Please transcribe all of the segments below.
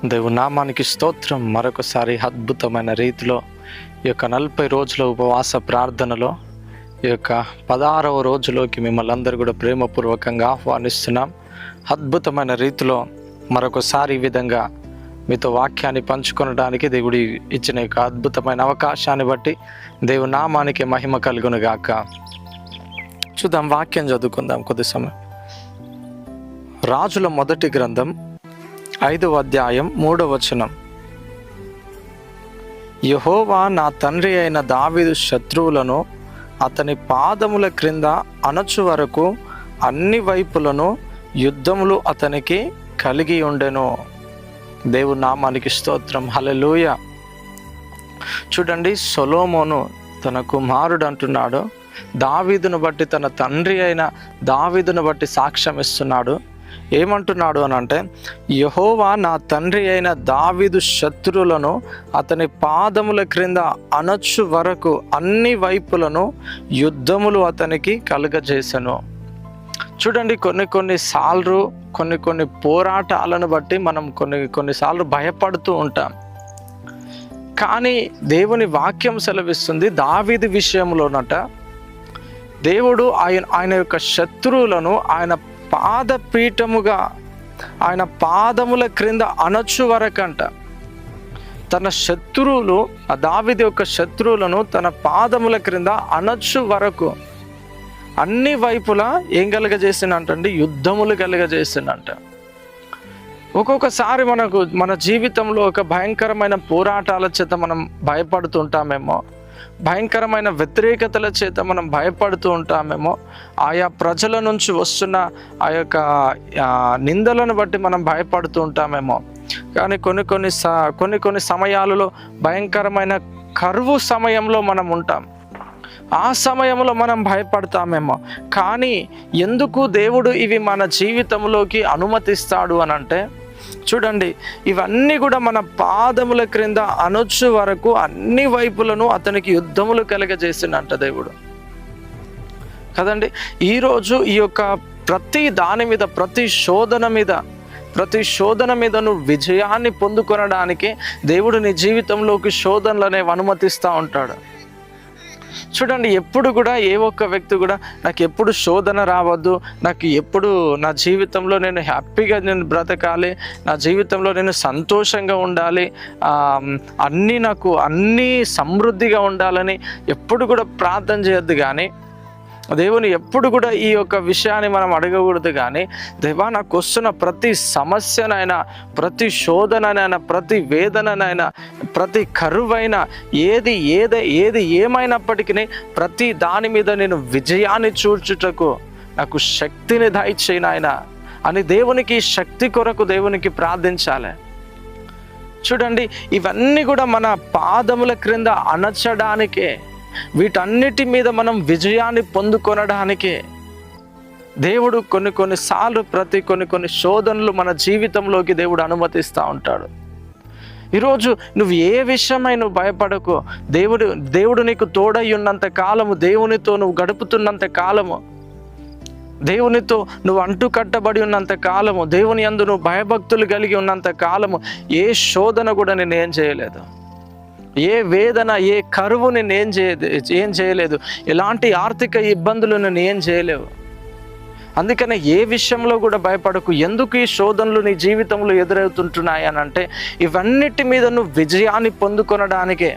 దేవుని నామానికి స్తోత్రం. మరొకసారి అద్భుతమైన రీతిలో ఈ యొక్క 40 రోజుల ఉపవాస ప్రార్థనలో ఈ యొక్క 16వ రోజులోకి మిమ్మల్ని అందరూ కూడా ప్రేమపూర్వకంగా ఆహ్వానిస్తున్నాం. అద్భుతమైన రీతిలో మరొకసారి ఈ విధంగా మీతో వాక్యాన్ని పంచుకొనడానికి దేవుడి ఇచ్చిన యొక్క అద్భుతమైన అవకాశాన్ని బట్టి దేవుని నామానికి మహిమ కలుగును గాక. చూద్దాం, వాక్యం చదువుకుందాం కొద్ది సమయం. రాజుల మొదటి గ్రంథం 5వ అధ్యాయం 3వ వచనం. యెహోవా నా తండ్రి అయిన దావీదు శత్రువులను అతని పాదముల క్రింద అణచు వరకు అన్ని వైపులను యుద్ధములు అతనికి కలిగి ఉండెను. దేవుని నామానికి స్తోత్రం. హల్లెలూయా. చూడండి, సొలొమోను తన కుమారుడు అంటున్నాడు, దావీదును బట్టి తన తండ్రి అయిన దావీదును బట్టి సాక్ష్యం ఇస్తున్నాడు. ఏమంటున్నాడు అని అంటే, యెహోవా నా తండ్రి అయిన దావీదు శత్రువులను అతని పాదముల క్రింద అణచు వరకు అన్ని వైపులను యుద్ధములు అతనికి కలుగజేసెను. చూడండి, కొన్ని పోరాటాలను బట్టి మనం కొన్నిసార్లు భయపడుతూ ఉంటాం. కానీ దేవుని వాక్యం సెలవిస్తుంది, దావీదు విషయంలోనట దేవుడు ఆయన యొక్క శత్రువులను ఆయన పాదపీఠముగా, ఆయన పాదముల క్రింద అణచు వరకంట. తన శత్రువులు, ఆ దావీదు యొక్క శత్రువులను తన పాదముల క్రింద అణచు వరకు అన్ని వైపులా ఏం కలుగజేసిందంటే యుద్ధములు కలుగజేసిందంట. ఒక్కొక్కసారి మన జీవితంలో ఒక భయంకరమైన పోరాటాల చేత మనం భయపడుతుంటామేమో, భయంకరమైన వ్యతిరేకతల చేత మనం భయపడుతూ ఉంటామేమో, ఆయా ప్రజల నుంచి వస్తున్న ఆ యొక్క నిందలను బట్టి మనం భయపడుతూ ఉంటామేమో. కానీ కొన్ని సమయాలలో భయంకరమైన కరువు సమయంలో మనం ఉంటాం. ఆ సమయంలో మనం భయపడతామేమో. కానీ ఎందుకు దేవుడు ఇవి మన జీవితంలోకి అనుమతిస్తాడు అని అంటే, చూడండి, ఇవన్నీ కూడా మన పాదముల క్రింద అణచు వరకు అన్ని వైపులను అతనికి యుద్ధములు కలగజేసిందంట దేవుడు కదండి. ఈరోజు ఈ యొక్క ప్రతి దాని మీద, ప్రతి శోధన మీద నువ్వు విజయాన్ని పొందుకొనడానికి దేవుడు నీ జీవితంలోకి శోధనలు అనేవి అనుమతిస్తూ ఉంటాడు. చూడండి, ఎప్పుడు కూడా ఏ ఒక్క వ్యక్తి కూడా నాకు ఎప్పుడు శోధన రావద్దు, నాకు ఎప్పుడు నా జీవితంలో నేను హ్యాపీగా బ్రతకాలి, నా జీవితంలో నేను సంతోషంగా ఉండాలి, అన్నీ సమృద్ధిగా ఉండాలని ఎప్పుడు కూడా ప్రార్థన చేయొద్దు. కానీ దేవుని ఎప్పుడు కూడా ఈ యొక్క విషయాన్ని మనం అడగకూడదు. కానీ దేవా, నాకు వస్తున్న ప్రతి సమస్యనైనా, ప్రతి శోధననైనా, ప్రతి వేదననైనా, ప్రతి కరువైనా, ఏది ఏమైనప్పటికీ ప్రతి దాని మీద నేను విజయాన్ని చూచుటకు నాకు శక్తిని దయచేయి నాయనా అని దేవునికి, శక్తి కొరకు దేవునికి ప్రార్థించాలి. చూడండి, ఇవన్నీ కూడా మన పాదముల క్రింద అణచడానికే, వీటన్నిటి మీద మనం విజయాన్ని పొందుకొనడానికే దేవుడు కొన్నిసార్లు కొన్ని శోధనలు మన జీవితంలోకి దేవుడు అనుమతిస్తూ ఉంటాడు. ఈరోజు నువ్వు ఏ విషయమై నువ్వు భయపడకు. దేవుడు నీకు తోడై ఉన్నంత కాలము, దేవునితో నువ్వు గడుపుతున్నంత కాలము, దేవునితో నువ్వు అంటుకట్టబడి ఉన్నంత కాలము, దేవుని యందు నువ్వు భయభక్తులు కలిగి ఉన్నంత కాలము ఏ శోధన కూడా నేను ఏం చేయలేదు, ఏ వేదన, ఏ కరువు నేను ఏం చేయలేదు, ఎలాంటి ఆర్థిక ఇబ్బందులు నేను ఏం చేయలేవు. అందుకనే ఏ విషయంలో కూడా భయపడకు. ఎందుకు ఈ శోధనలు నీ జీవితంలో ఎదురవుతుంటున్నాయి అని అంటే, ఇవన్నిటి మీద నువ్వు విజయాన్ని పొందుకొనడానికే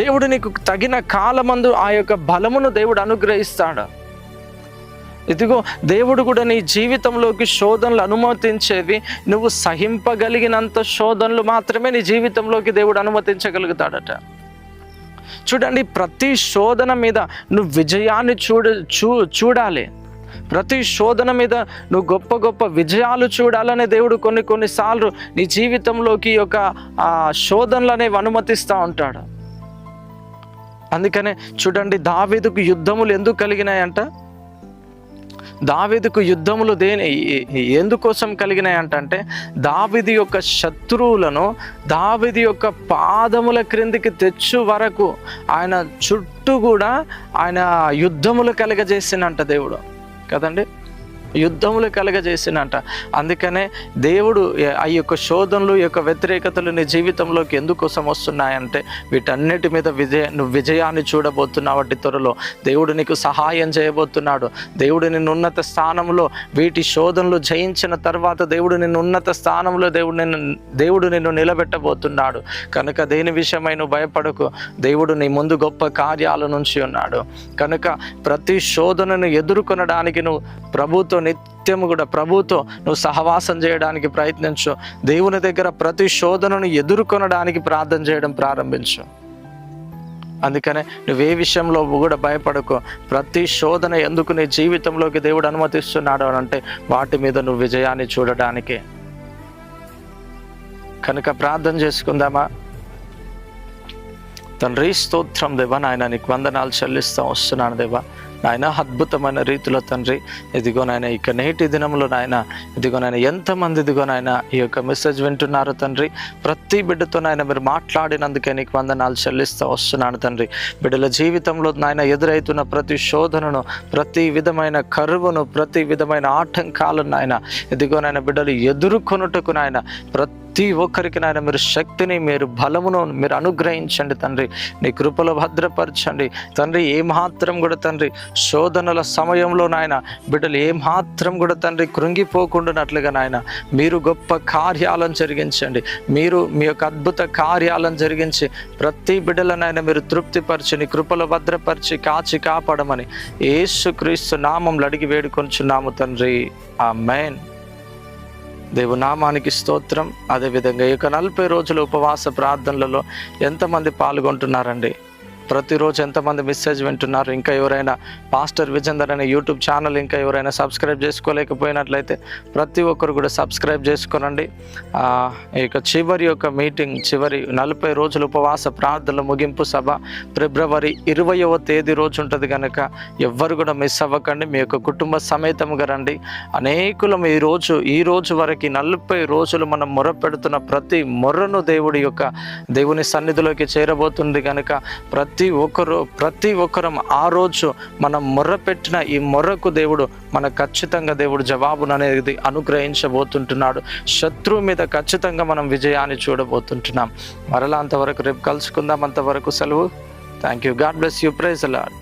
దేవుడు నీకు తగిన కాలమందు ఆ యొక్క బలమును దేవుడు అనుగ్రహిస్తాడు. ఇదిగో, దేవుడు కూడా నీ జీవితంలోకి శోధనలు అనుమతించేవి నువ్వు సహింపగలిగినంత శోధనలు మాత్రమే నీ జీవితంలోకి దేవుడు అనుమతించగలుగుతాడట. చూడండి, ప్రతి శోధన మీద నువ్వు విజయాన్ని చూడాలి. ప్రతి శోధన మీద నువ్వు గొప్ప విజయాలు చూడాలనే దేవుడు కొన్నిసార్లు నీ జీవితంలోకి ఒక శోధనలు అనేవి అనుమతిస్తూ ఉంటాడు. అందుకనే చూడండి, దావీదుకు యుద్ధములు ఎందుకు కలిగినాయంట? దావీదుకు యుద్ధములు ఎందుకోసం కలిగినాయంటే, దావీదు యొక్క శత్రువులను దావీదు యొక్క పాదముల క్రిందికి తెచ్చు వరకు ఆయన చుట్టూ కూడా ఆయన యుద్ధములు కలగజేసినంట దేవుడు కదండి. యుద్ధములు కలగజేసినంట. అందుకనే దేవుడు ఆ యొక్క శోధనలు, ఈ యొక్క వ్యతిరేకతలు నీ జీవితంలోకి ఎందుకోసం వస్తున్నాయంటే వీటన్నిటి మీద నువ్వు విజయాన్ని చూడబోతున్నావు. వాటి త్వరలో దేవుడు నీకు సహాయం చేయబోతున్నాడు. దేవుడు నిన్ను ఉన్నత స్థానంలో, వీటి శోధనలు జయించిన తర్వాత దేవుడు నిన్ను ఉన్నత స్థానంలో దేవుడు నిన్ను నిలబెట్టబోతున్నాడు. కనుక దేని విషయమై నువ్వు భయపడకు. దేవుడు నీ ముందు గొప్ప కార్యాల నుంచి ఉన్నాడు. కనుక ప్రతి శోధనను ఎదుర్కొనడానికి నువ్వు నిత్యము కూడా ప్రభుతో నువ్వు సహవాసం చేయడానికి ప్రయత్నించు. దేవుని దగ్గర ప్రతి శోధనను ఎదుర్కొనడానికి ప్రార్థన చేయడం ప్రారంభించు. అందుకనే నువ్వే విషయంలో కూడా భయపడకు. ప్రతి శోధన ఎందుకు నీ జీవితంలోకి దేవుడు అనుమతిస్తున్నాడు అని అంటే వాటి మీద నువ్వు విజయాన్ని చూడడానికే. కనుక ప్రార్థన చేసుకుందామా? తండ్రి స్తోత్రం దేవా, నాయన నీకు వందనాలు చెల్లిస్తూ వస్తున్నాను దేవా. నాయన అద్భుతమైన రీతిలో తండ్రి ఇదిగో నాయన ఇక నేటి దినంలో నాయన ఇదిగో నాయన ఎంతమంది ఇదిగో నాయన ఈ యొక్క మెసేజ్ వింటున్నారు తండ్రి. ప్రతి బిడ్డతో నాయన మీరు మాట్లాడినందుకే నీకు వందనాలు చెల్లిస్తూ వస్తున్నాను తండ్రి. బిడ్డల జీవితంలో నాయన ఎదురవుతున్న ప్రతి శోధనను, ప్రతి విధమైన కరువును, ప్రతి విధమైన ఆటంకాలను నాయన ఇదిగో నాయన బిడ్డలు ఎదుర్కొనుటకు నాయన ప్రతి ఒక్కరికి నాయన మీరు శక్తిని, మీరు బలమును మీరు అనుగ్రహించండి తండ్రి. నీ కృపలో భద్రపరచండి తండ్రి. ఏమాత్రం కూడా తండ్రి శోధనల సమయంలో నాయన బిడ్డలు ఏమాత్రం కూడా తండ్రి కృంగిపోకుండానట్లుగా నాయన మీరు గొప్ప కార్యాలను జరిగించండి. మీరు మీ యొక్క అద్భుత కార్యాలను జరిగించి ప్రతి బిడ్డలనైనా మీరు తృప్తిపరిచి నీ కృపలో భద్రపరిచి కాచి కాపాడమని యేసుక్రీస్తు నామములో అడిగి వేడుకొంచున్నాము తండ్రి. ఆమేన్. దేవు నామానికి స్తోత్రం. అదేవిధంగా ఈ యొక్క 40 రోజుల ఉపవాస ప్రార్థనలలో ఎంతమంది పాల్గొంటున్నారండి? ప్రతిరోజు ఎంతమంది మెసేజ్ వింటున్నారు? ఇంకా ఎవరైనా పాస్టర్ విజేందర్ అనే యూట్యూబ్ ఛానల్ ఇంకా ఎవరైనా సబ్స్క్రైబ్ చేసుకోలేకపోయినట్లయితే ప్రతి ఒక్కరు కూడా సబ్స్క్రైబ్ చేసుకోనండి. ఇక చివరి యొక్క మీటింగ్, చివరి 40 రోజుల ఉపవాస ప్రార్థనల ముగింపు సభ ఫిబ్రవరి 20వ తేదీ రోజు ఉంటుంది. కనుక ఎవ్వరు కూడా మిస్ అవ్వకండి. మీ యొక్క కుటుంబ సమేతంగా రండి. అనేకులం ఈ రోజు వరకు 40 రోజులు మనం మొరపెడుతున్న ప్రతి మొర్రను దేవుని సన్నిధిలోకి చేరబోతుంది. కనుక ప్రతి ఒక్కరం ఆ రోజు మనం మొర్రపెట్టిన ఈ మొర్రకు దేవుడు మనకు ఖచ్చితంగా దేవుడు జవాబును అనేది అనుగ్రహించబోతుంటున్నాడు. శత్రువు మీద ఖచ్చితంగా మనం విజయాన్ని చూడబోతుంటున్నాం. మరలా అంతవరకు రేపు కలుసుకుందాం. అంతవరకు సెలవు. Thank you. God bless you. Praise the lord.